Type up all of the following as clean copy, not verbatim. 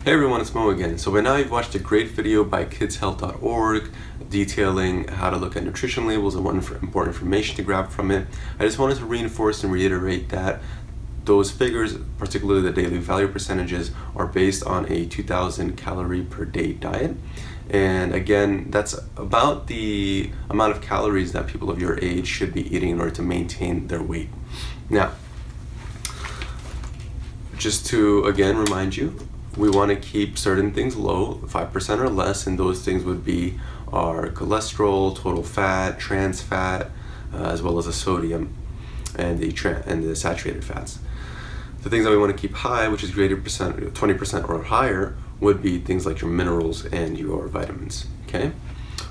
Hey everyone, it's Mo again. So by now you've watched a great video by kidshealth.org detailing how to look at nutrition labels and what important information to grab from it. I just wanted to reinforce and reiterate that those figures, particularly the daily value percentages, are based on a 2,000 calorie per day diet. And again, that's about the amount of calories that people of your age should be eating in order to maintain their weight. Now, just to again remind you, we want to keep certain things low, 5% or less, and those things would be our cholesterol, total fat, trans fat, as well as the sodium and the saturated fats. The things that we want to keep high, which is greater percent, 20% or higher, would be things like your minerals and your vitamins. Okay.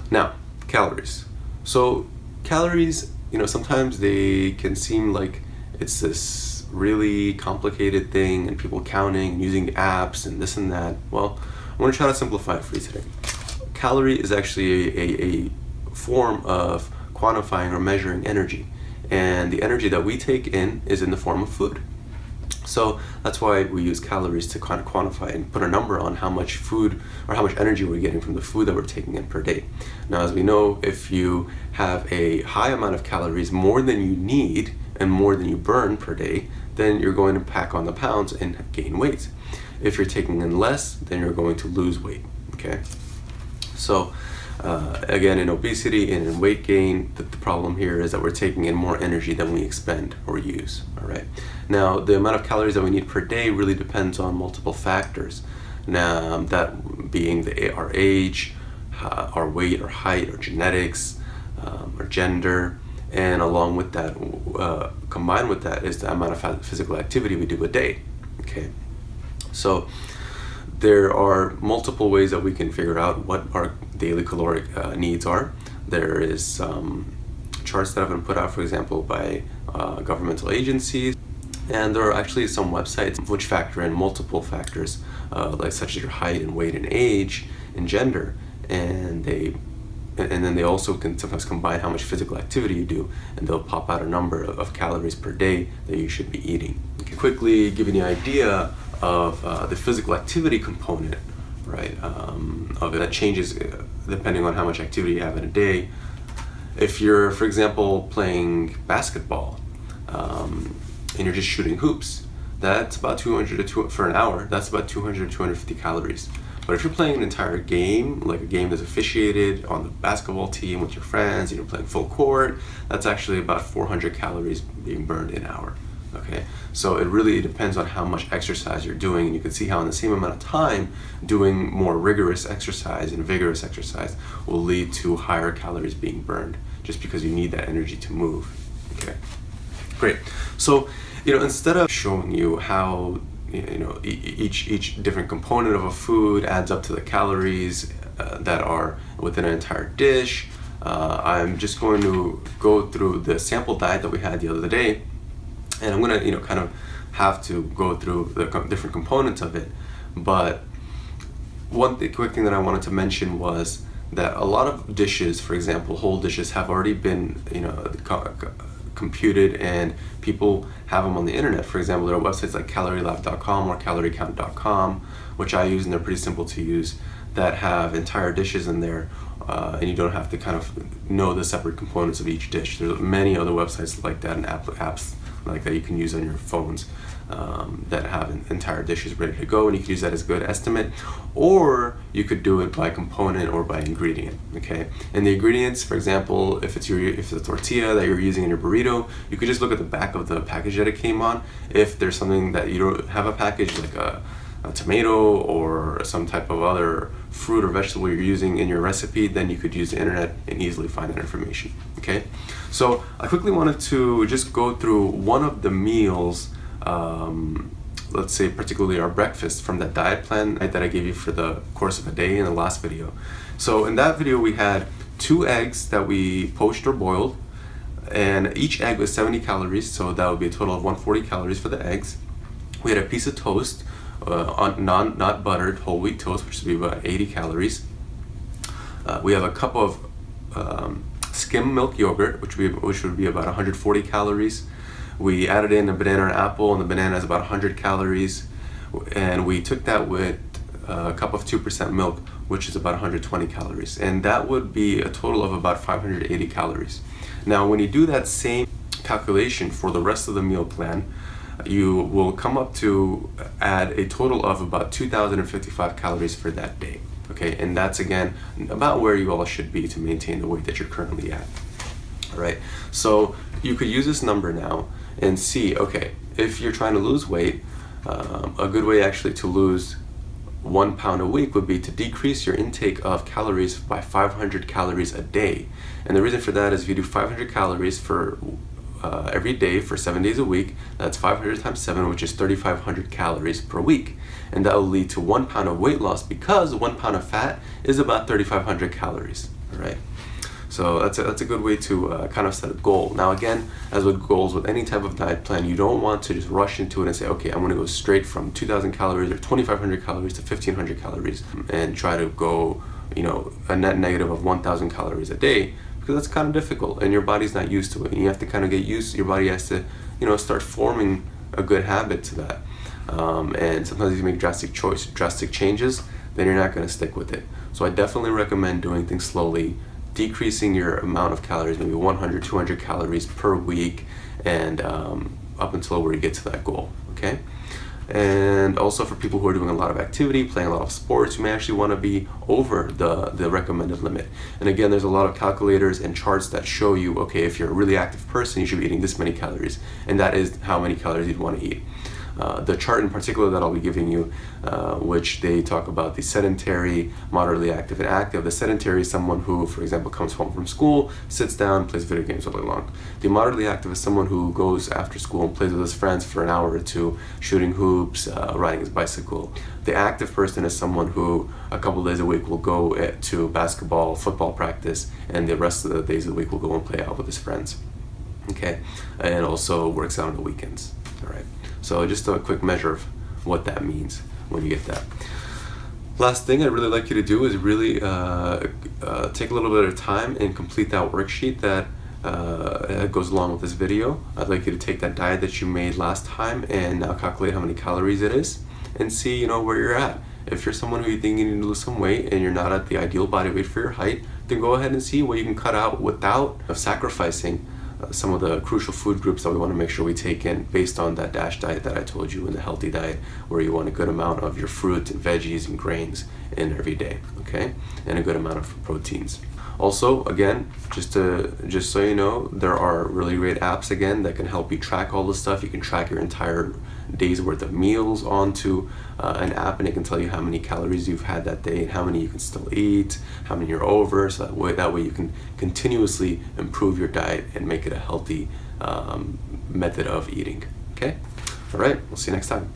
Now, calories. So calories, sometimes they can seem like it's this really complicated thing and people counting and using apps and this and that. Well, I want to try to simplify it for you today. Calorie is actually a form of quantifying or measuring energy, and the energy that we take in is in the form of food. So that's why we use calories to kind of quantify and put a number on how much food or how much energy we're getting from the food that we're taking in per day. Now, as we know, if you have a high amount of calories, more than you need and more than you burn per day, then you're going to pack on the pounds and gain weight. If you're taking in less, then you're going to lose weight. Okay. So again, in obesity and in weight gain, the problem here is that we're taking in more energy than we expend or use. All right. Now, the amount of calories that we need per day really depends on multiple factors. Now, that being our age, our weight or height, or genetics, or gender, and along with that, combined with that, is the amount of physical activity we do a day. Okay. So there are multiple ways that we can figure out what our daily caloric needs are. There is charts that have been put out, for example, by governmental agencies, and there are actually some websites which factor in multiple factors, like such as your height and weight and age and gender, and then they also can sometimes combine how much physical activity you do, and they'll pop out a number of calories per day that you should be eating. Okay. Quickly giving you an idea of the physical activity component, right, of it, that changes depending on how much activity you have in a day. If you're, for example, playing basketball and you're just shooting hoops, that's about 200 for an hour. That's about 200 to 250 calories. But if you're playing an entire game, like a game that's officiated on the basketball team with your friends, and you're playing full court, that's actually about 400 calories being burned in an hour. Okay, so it really depends on how much exercise you're doing, and you can see how in the same amount of time, doing more rigorous exercise and vigorous exercise will lead to higher calories being burned, just because you need that energy to move. Okay, great. So, instead of showing you how each different component of a food adds up to the calories that are within an entire dish, I'm just going to go through the sample diet that we had the other day, and I'm going to kind of have to go through the different components of it. But quick thing that I wanted to mention was that a lot of dishes, for example, whole dishes, have already been computed, and people have them on the internet. For example, there are websites like calorielab.com or caloriecount.com, which I use, and they're pretty simple to use, that have entire dishes in there, and you don't have to kind of know the separate components of each dish. There's many other websites like that and apps like that you can use on your phones that have entire dishes ready to go, and you can use that as a good estimate, or you could do it by component or by ingredient. Okay, and the ingredients, for example, if it's a tortilla that you're using in your burrito, you could just look at the back of the package that it came on. If there's something that you don't have a package, like a tomato or some type of other fruit or vegetable you're using in your recipe, then you could use the internet and easily find that information. Okay, so I quickly wanted to just go through one of the meals, let's say particularly our breakfast, from that diet plan that I gave you for the course of a day in the last video. So in that video we had 2 eggs that we poached or boiled, and each egg was 70 calories, so that would be a total of 140 calories for the eggs. We had a piece of toast, not buttered, whole wheat toast, which would be about 80 calories. We have a cup of skim milk yogurt, which would be about 140 calories. We added in a banana or apple, and the banana is about 100 calories. And we took that with a cup of 2% milk, which is about 120 calories. And that would be a total of about 580 calories. Now, when you do that same calculation for the rest of the meal plan, you will come up to add a total of about 2,055 calories for that day. Okay, and that's again about where you all should be to maintain the weight that you're currently at. All right, so you could use this number now and see, okay, if you're trying to lose weight, a good way actually to lose 1 pound a week would be to decrease your intake of calories by 500 calories a day. And the reason for that is if you do 500 calories for every day for 7 days a week, that's 500 times 7, which is 3,500 calories per week. And that will lead to 1 pound of weight loss because 1 pound of fat is about 3,500 calories, all right? So that's a good way to kind of set a goal. Now again, as with goals with any type of diet plan, you don't want to just rush into it and say, okay, I'm going to go straight from 2,000 calories or 2,500 calories to 1,500 calories and try to go, you know, a net negative of 1,000 calories a day, because that's kind of difficult and your body's not used to it. And you have to kind of get used, your body has to, you know, start forming a good habit to that. And sometimes if you make drastic changes, then you're not going to stick with it. So I definitely recommend doing things slowly, decreasing your amount of calories, maybe 100, 200 calories per week, and up until where you get to that goal, okay? And also for people who are doing a lot of activity, playing a lot of sports, you may actually want to be over the recommended limit. And again, there's a lot of calculators and charts that show you, okay, if you're a really active person, you should be eating this many calories, and that is how many calories you'd want to eat. The chart in particular that I'll be giving you, which they talk about the sedentary, moderately active, and active. The sedentary is someone who, for example, comes home from school, sits down, plays video games all day long. The moderately active is someone who goes after school and plays with his friends for an hour or two, shooting hoops, riding his bicycle. The active person is someone who a couple days a week will go to basketball, football practice, and the rest of the days of the week will go and play out with his friends. Okay, and also works out on the weekends. All right. So just a quick measure of what that means when you get that. Last thing I'd really like you to do is really take a little bit of time and complete that worksheet that goes along with this video. I'd like you to take that diet that you made last time and now calculate how many calories it is and see, you know, where you're at. If you're someone who you think you need to lose some weight and you're not at the ideal body weight for your height, then go ahead and see what you can cut out without sacrificing some of the crucial food groups that we want to make sure we take in based on that DASH diet that I told you, in the healthy diet, where you want a good amount of your fruit and veggies and grains in every day, okay? And a good amount of proteins. Also, again, just so you know, there are really great apps, again, that can help you track all this stuff. You can track your entire day's worth of meals onto an app, and it can tell you how many calories you've had that day and how many you can still eat, how many you're over, so that way you can continuously improve your diet and make it a healthy method of eating, okay? All right, we'll see you next time.